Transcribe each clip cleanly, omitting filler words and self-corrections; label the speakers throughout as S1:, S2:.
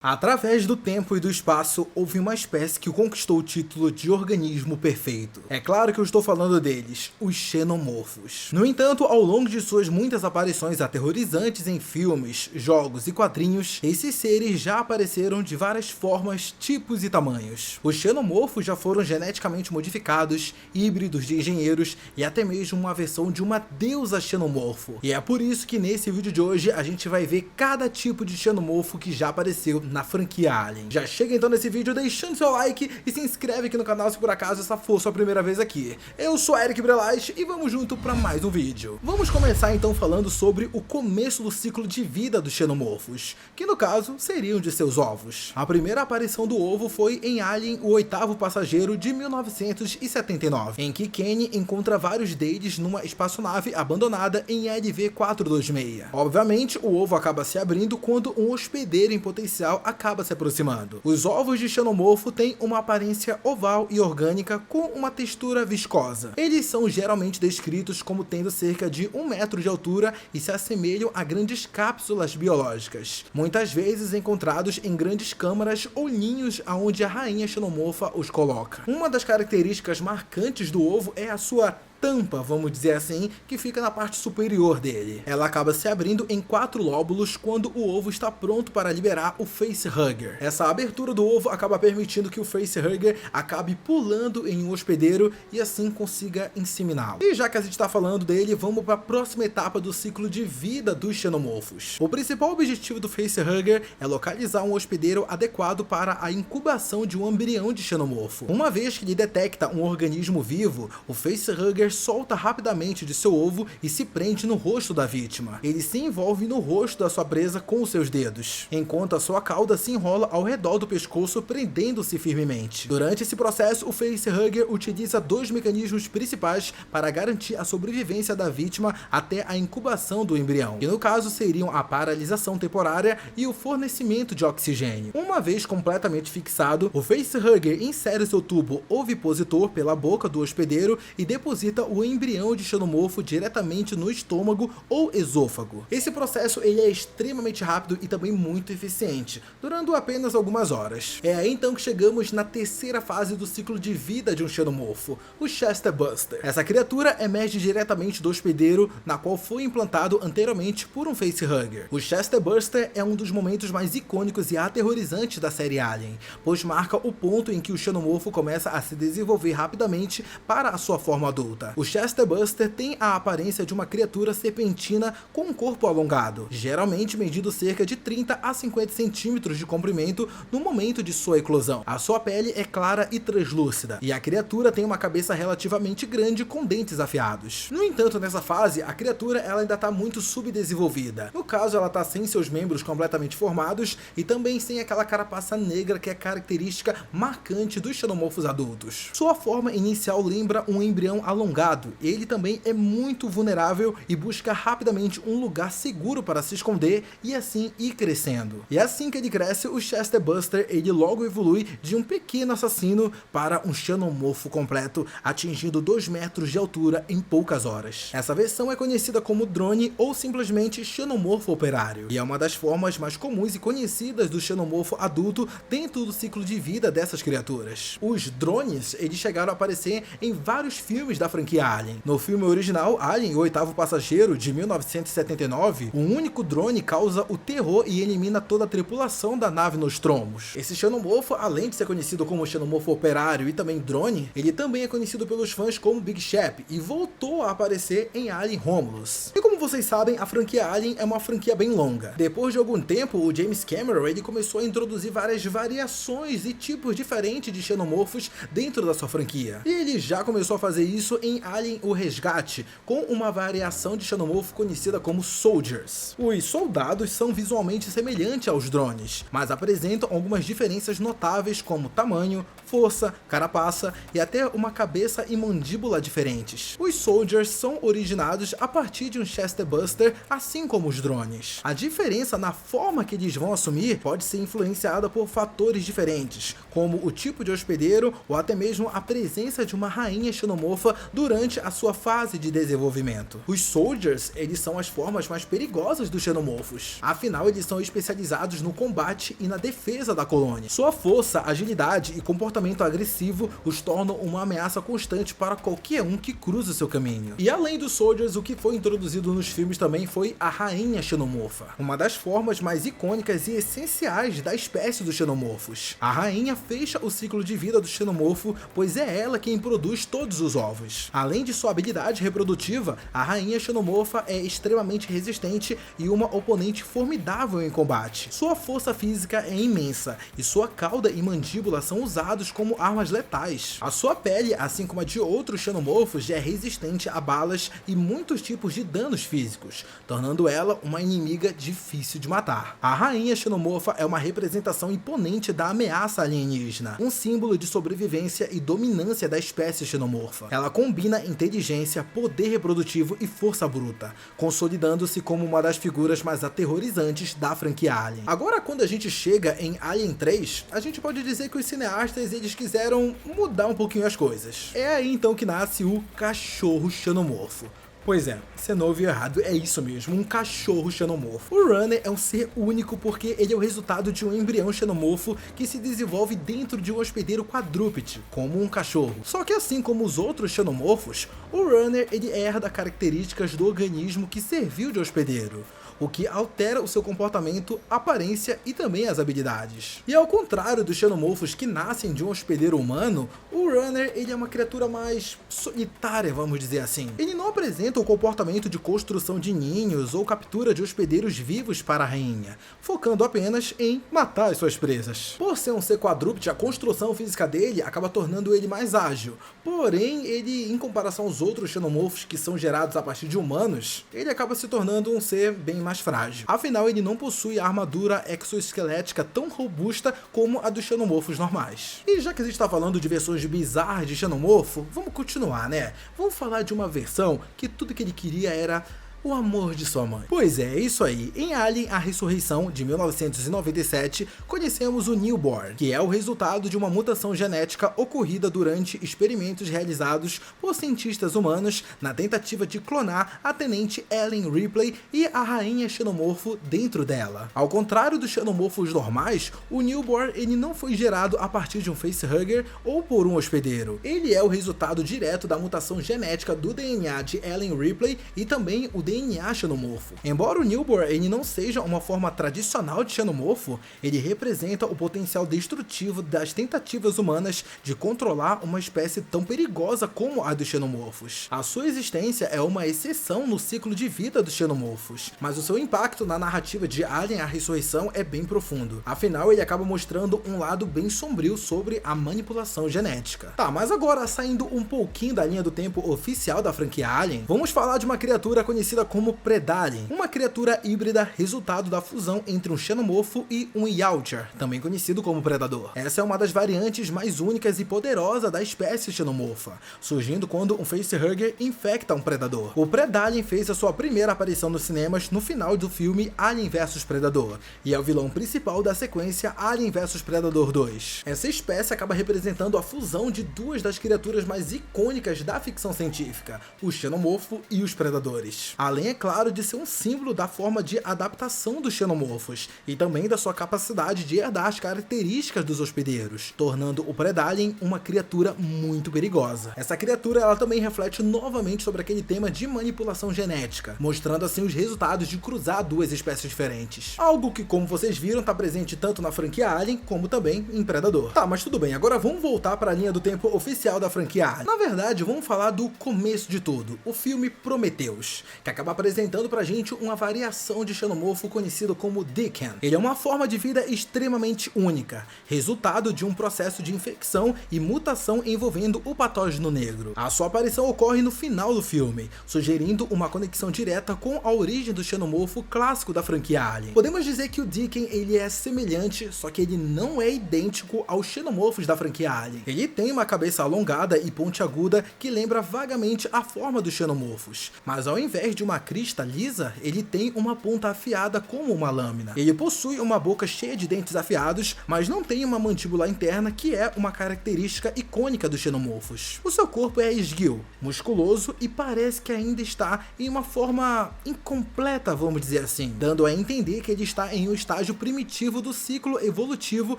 S1: Através do tempo e do espaço, houve uma espécie que conquistou o título de organismo perfeito. É claro que eu estou falando deles, os xenomorfos. No entanto, ao longo de suas muitas aparições aterrorizantes em filmes, jogos e quadrinhos, esses seres já apareceram de várias formas, tipos e tamanhos. Os xenomorfos já foram geneticamente modificados, híbridos de engenheiros e até mesmo uma versão de uma deusa xenomorfo. E é por isso que nesse vídeo de hoje a gente vai ver cada tipo de xenomorfo que já apareceu na franquia Alien. Já chega então nesse vídeo deixando seu like e se inscreve aqui no canal se por acaso essa for sua primeira vez aqui. Eu sou Eric Brelas e vamos junto para mais um vídeo. Vamos começar então falando sobre o começo do ciclo de vida dos xenomorfos, que no caso seriam de seus ovos. A primeira aparição do ovo foi em Alien, o Oitavo Passageiro de 1979, em que Kenny encontra vários deles numa espaçonave abandonada em LV-426. Obviamente, o ovo acaba se abrindo quando um hospedeiro em potencial acaba se aproximando. Os ovos de xenomorfo têm uma aparência oval e orgânica com uma textura viscosa. Eles são geralmente descritos como tendo cerca de 1 metro de altura e se assemelham a grandes cápsulas biológicas, muitas vezes encontrados em grandes câmaras ou ninhos aonde a rainha xenomorfa os coloca. Uma das características marcantes do ovo é a sua tampa, vamos dizer assim, que fica na parte superior dele. Ela acaba se abrindo em 4 lóbulos quando o ovo está pronto para liberar o facehugger. Essa abertura do ovo acaba permitindo que o facehugger acabe pulando em um hospedeiro e assim consiga inseminá-lo. E já que a gente está falando dele, vamos para a próxima etapa do ciclo de vida dos xenomorfos. O principal objetivo do facehugger é localizar um hospedeiro adequado para a incubação de um embrião de xenomorfo. Uma vez que ele detecta um organismo vivo, o facehugger solta rapidamente de seu ovo e se prende no rosto da vítima. Ele se envolve no rosto da sua presa com os seus dedos, enquanto a sua cauda se enrola ao redor do pescoço, prendendo-se firmemente. Durante esse processo, o facehugger utiliza 2 mecanismos principais para garantir a sobrevivência da vítima até a incubação do embrião, que no caso seriam a paralisação temporária e o fornecimento de oxigênio. Uma vez completamente fixado, o facehugger insere seu tubo ovipositor pela boca do hospedeiro e deposita o embrião de xenomorfo diretamente no estômago ou esôfago. Esse processo ele é extremamente rápido e também muito eficiente, durando apenas algumas horas. É aí então que chegamos na terceira fase do ciclo de vida de um xenomorfo, o Chester Buster. Essa criatura emerge diretamente do hospedeiro, na qual foi implantado anteriormente por um facehugger. O Chester Buster é um dos momentos mais icônicos e aterrorizantes da série Alien, pois marca o ponto em que o xenomorfo começa a se desenvolver rapidamente para a sua forma adulta. O Chester Buster tem a aparência de uma criatura serpentina com um corpo alongado, geralmente medindo cerca de 30 a 50 centímetros de comprimento no momento de sua eclosão. A sua pele é clara e translúcida, e a criatura tem uma cabeça relativamente grande com dentes afiados. No entanto, nessa fase, a criatura ela ainda está muito subdesenvolvida. No caso, ela está sem seus membros completamente formados e também sem aquela carapaça negra que é característica marcante dos xenomorfos adultos. Sua forma inicial lembra um embrião alongado. Ele também é muito vulnerável e busca rapidamente um lugar seguro para se esconder e assim ir crescendo. E assim que ele cresce, o Chester Buster ele logo evolui de um pequeno assassino para um xenomorfo completo, atingindo 2 metros de altura em poucas horas. Essa versão é conhecida como drone ou simplesmente xenomorfo operário, e é uma das formas mais comuns e conhecidas do xenomorfo adulto dentro do ciclo de vida dessas criaturas. Os drones eles chegaram a aparecer em vários filmes da franquia Alien. No filme original, Alien, o Oitavo Passageiro, de 1979, um único drone causa o terror e elimina toda a tripulação da nave Nostromos. Esse xenomorfo, além de ser conhecido como xenomorfo operário e também drone, ele também é conhecido pelos fãs como Big Shep e voltou a aparecer em Alien Romulus. E como vocês sabem, a franquia Alien é uma franquia bem longa. Depois de algum tempo, o James Cameron ele começou a introduzir várias variações e tipos diferentes de xenomorfos dentro da sua franquia. E ele já começou a fazer isso em Alien o Resgate, com uma variação de xenomorfo conhecida como Soldiers. Os soldados são visualmente semelhantes aos drones, mas apresentam algumas diferenças notáveis como tamanho, força, carapaça e até uma cabeça e mandíbula diferentes. Os Soldiers são originados a partir de um Chester Blaster Buster, assim como os drones. A diferença na forma que eles vão assumir pode ser influenciada por fatores diferentes, como o tipo de hospedeiro ou até mesmo a presença de uma rainha xenomorfa durante a sua fase de desenvolvimento. Os Soldiers, eles são as formas mais perigosas dos xenomorfos, afinal eles são especializados no combate e na defesa da colônia. Sua força, agilidade e comportamento agressivo os tornam uma ameaça constante para qualquer um que cruza seu caminho. E além dos Soldiers, o que foi introduzido nos filmes também foi a rainha xenomorfa, uma das formas mais icônicas e essenciais da espécie dos xenomorfos. A rainha fecha o ciclo de vida do xenomorfo, pois é ela quem produz todos os ovos. Além de sua habilidade reprodutiva, a rainha xenomorfa é extremamente resistente e uma oponente formidável em combate. Sua força física é imensa e sua cauda e mandíbula são usados como armas letais. A sua pele, assim como a de outros xenomorfos, é resistente a balas e muitos tipos de danos físicos, tornando ela uma inimiga difícil de matar. A rainha xenomorfa é uma representação imponente da ameaça alienígena, um símbolo de sobrevivência e dominância da espécie xenomorfa. Ela combina inteligência, poder reprodutivo e força bruta, consolidando-se como uma das figuras mais aterrorizantes da franquia Alien. Agora, quando a gente chega em Alien 3, a gente pode dizer que os cineastas eles quiseram mudar um pouquinho as coisas. É aí então que nasce o cachorro xenomorfo. Pois é, você não ouviu errado, é isso mesmo, um cachorro xenomorfo. O Runner é um ser único porque ele é o resultado de um embrião xenomorfo que se desenvolve dentro de um hospedeiro quadrúpede, como um cachorro. Só que assim como os outros xenomorfos, o Runner ele herda características do organismo que serviu de hospedeiro, o que altera o seu comportamento, aparência e também as habilidades. E ao contrário dos xenomorfos que nascem de um hospedeiro humano, o Runner ele é uma criatura mais solitária, vamos dizer assim. Ele não apresenta o comportamento de construção de ninhos ou captura de hospedeiros vivos para a rainha, focando apenas em matar as suas presas. Por ser um ser quadrúpede, a construção física dele acaba tornando ele mais ágil, porém ele, em comparação aos outros xenomorfos que são gerados a partir de humanos, ele acaba se tornando um ser bem mais frágil. Afinal, ele não possui a armadura exoesquelética tão robusta como a dos xenomorfos normais. E já que a gente está falando de versões bizarras de xenomorfo, vamos continuar, né? Vamos falar de uma versão que tudo que ele queria era o amor de sua mãe. Pois é, isso aí. Em Alien, a Ressurreição, de 1997, conhecemos o Newborn, que é o resultado de uma mutação genética ocorrida durante experimentos realizados por cientistas humanos na tentativa de clonar a tenente Ellen Ripley e a rainha xenomorfo dentro dela. Ao contrário dos xenomorfos normais, o Newborn ele não foi gerado a partir de um facehugger ou por um hospedeiro. Ele é o resultado direto da mutação genética do DNA de Ellen Ripley e também o DNA xenomorfo. Embora o Newborn ele não seja uma forma tradicional de xenomorfo, ele representa o potencial destrutivo das tentativas humanas de controlar uma espécie tão perigosa como a dos xenomorfos. A sua existência é uma exceção no ciclo de vida dos xenomorfos, mas o seu impacto na narrativa de Alien: A Ressurreição é bem profundo. Afinal, ele acaba mostrando um lado bem sombrio sobre a manipulação genética. Tá, mas agora saindo um pouquinho da linha do tempo oficial da franquia Alien, vamos falar de uma criatura conhecida como Predalien, uma criatura híbrida resultado da fusão entre um xenomorfo e um Yautja, também conhecido como Predador. Essa é uma das variantes mais únicas e poderosas da espécie xenomorfa, surgindo quando um facehugger infecta um predador. O Predalien fez a sua primeira aparição nos cinemas no final do filme Alien vs Predador, e é o vilão principal da sequência Alien vs Predador 2. Essa espécie acaba representando a fusão de duas das criaturas mais icônicas da ficção científica, o xenomorfo e os predadores. Além, é claro, de ser um símbolo da forma de adaptação dos xenomorfos e também da sua capacidade de herdar as características dos hospedeiros, tornando o Predalien uma criatura muito perigosa. Essa criatura ela também reflete novamente sobre aquele tema de manipulação genética, mostrando assim os resultados de cruzar duas espécies diferentes. Algo que, como vocês viram, está presente tanto na franquia Alien como também em Predador. Tá, mas tudo bem, agora vamos voltar para a linha do tempo oficial da franquia Alien. Na verdade, vamos falar do começo de tudo, o filme Prometheus, que acaba apresentando pra gente uma variação de xenomorfo conhecido como Deacon. Ele é uma forma de vida extremamente única, resultado de um processo de infecção e mutação envolvendo o patógeno negro. A sua aparição ocorre no final do filme, sugerindo uma conexão direta com a origem do xenomorfo clássico da franquia Alien. Podemos dizer que o Deacon ele é semelhante, só que ele não é idêntico aos xenomorfos da franquia Alien. Ele tem uma cabeça alongada e pontiaguda que lembra vagamente a forma dos xenomorfos, mas ao invés de uma uma crista lisa, ele tem uma ponta afiada como uma lâmina. Ele possui uma boca cheia de dentes afiados, mas não tem uma mandíbula interna, que é uma característica icônica dos xenomorfos. O seu corpo é esguio, musculoso e parece que ainda está em uma forma incompleta, vamos dizer assim, dando a entender que ele está em um estágio primitivo do ciclo evolutivo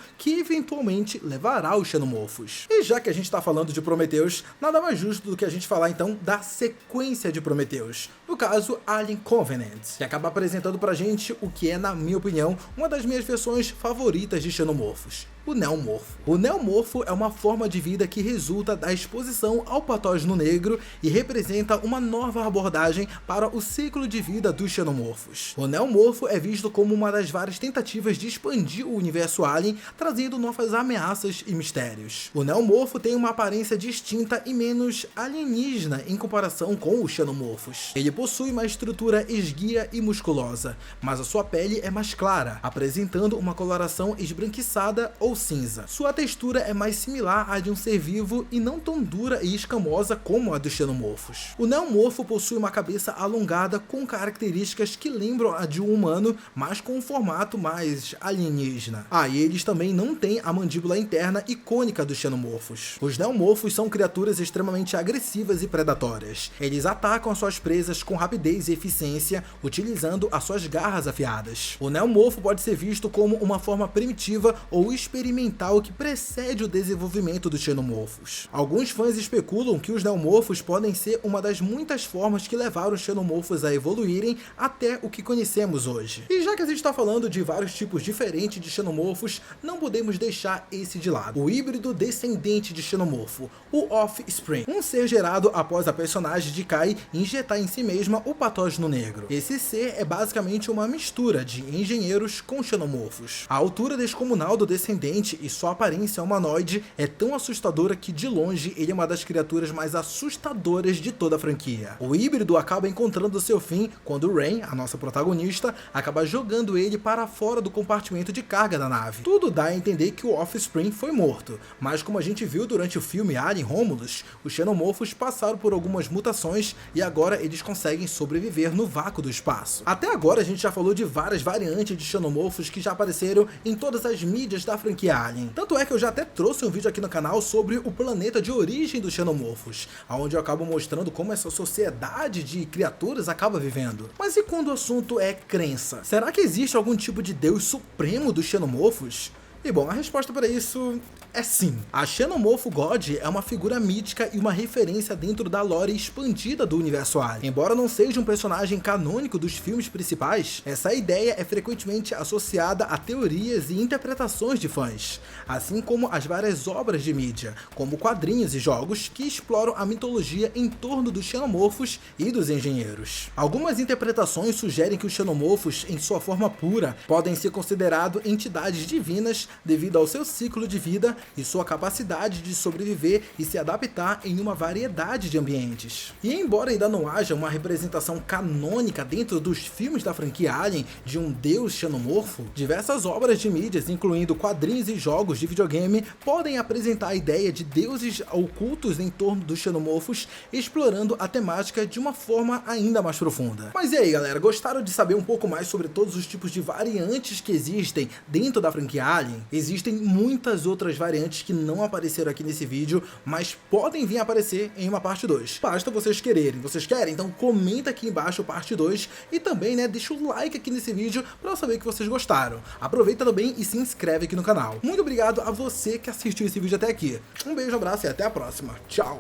S1: que eventualmente levará os xenomorfos. E já que a gente está falando de Prometheus, nada mais justo do que a gente falar então da sequência de Prometheus, no caso Alien Covenant, que acaba apresentando pra gente o que é, na minha opinião, uma das minhas versões favoritas de xenomorfos: o neomorfo. O neomorfo é uma forma de vida que resulta da exposição ao patógeno negro e representa uma nova abordagem para o ciclo de vida dos xenomorfos. O neomorfo é visto como uma das várias tentativas de expandir o universo Alien, trazendo novas ameaças e mistérios. O neomorfo tem uma aparência distinta e menos alienígena em comparação com os xenomorfos. Ele possui uma estrutura esguia e musculosa, mas a sua pele é mais clara, apresentando uma coloração esbranquiçada ou cinza. Sua textura é mais similar à de um ser vivo e não tão dura e escamosa como a dos xenomorfos. O neomorfo possui uma cabeça alongada com características que lembram a de um humano, mas com um formato mais alienígena. E eles também não têm a mandíbula interna icônica dos xenomorfos. Os neomorfos são criaturas extremamente agressivas e predatórias. Eles atacam as suas presas com rapidez e eficiência, utilizando as suas garras afiadas. O neomorfo pode ser visto como uma forma primitiva ou experimental que precede o desenvolvimento dos xenomorfos. Alguns fãs especulam que os neomorfos podem ser uma das muitas formas que levaram os xenomorfos a evoluírem até o que conhecemos hoje. E já que a gente está falando de vários tipos diferentes de xenomorfos, não podemos deixar esse de lado: o híbrido descendente de xenomorfo, o Offspring, um ser gerado após a personagem de Kai injetar em si mesma o patógeno negro. Esse ser é basicamente uma mistura de engenheiros com xenomorfos. A altura descomunal do descendente e sua aparência humanoide é tão assustadora que, de longe, ele é uma das criaturas mais assustadoras de toda a franquia. O híbrido acaba encontrando seu fim quando Rain, a nossa protagonista, acaba jogando ele para fora do compartimento de carga da nave. Tudo dá a entender que o Offspring foi morto, mas como a gente viu durante o filme Alien Romulus, os xenomorfos passaram por algumas mutações e agora eles conseguem sobreviver no vácuo do espaço. Até agora a gente já falou de várias variantes de xenomorfos que já apareceram em todas as mídias da franquia Alien. Tanto é que eu já até trouxe um vídeo aqui no canal sobre o planeta de origem dos xenomorfos, onde eu acabo mostrando como essa sociedade de criaturas acaba vivendo. Mas e quando o assunto é crença? Será que existe algum tipo de deus supremo dos xenomorfos? E bom, a resposta para isso é sim. A Xenomorph God é uma figura mítica e uma referência dentro da lore expandida do universo Alien. Embora não seja um personagem canônico dos filmes principais, essa ideia é frequentemente associada a teorias e interpretações de fãs, assim como as várias obras de mídia, como quadrinhos e jogos que exploram a mitologia em torno dos xenomorfos e dos engenheiros. Algumas interpretações sugerem que os xenomorfos, em sua forma pura, podem ser considerados entidades divinas devido ao seu ciclo de vida e sua capacidade de sobreviver e se adaptar em uma variedade de ambientes. E embora ainda não haja uma representação canônica dentro dos filmes da franquia Alien de um deus xenomorfo, diversas obras de mídias, incluindo quadrinhos e jogos de videogame, podem apresentar a ideia de deuses ocultos em torno dos xenomorfos, explorando a temática de uma forma ainda mais profunda. Mas e aí, galera, gostaram de saber um pouco mais sobre todos os tipos de variantes que existem dentro da franquia Alien? Existem muitas outras variantes que não apareceram aqui nesse vídeo, mas podem vir a aparecer em uma parte 2. Basta vocês quererem. Vocês querem? Então comenta aqui embaixo parte 2 e também, deixa o like aqui nesse vídeo para eu saber que vocês gostaram. Aproveita também e se inscreve aqui no canal. Muito obrigado a você que assistiu esse vídeo até aqui. Um beijo, abraço e até a próxima. Tchau!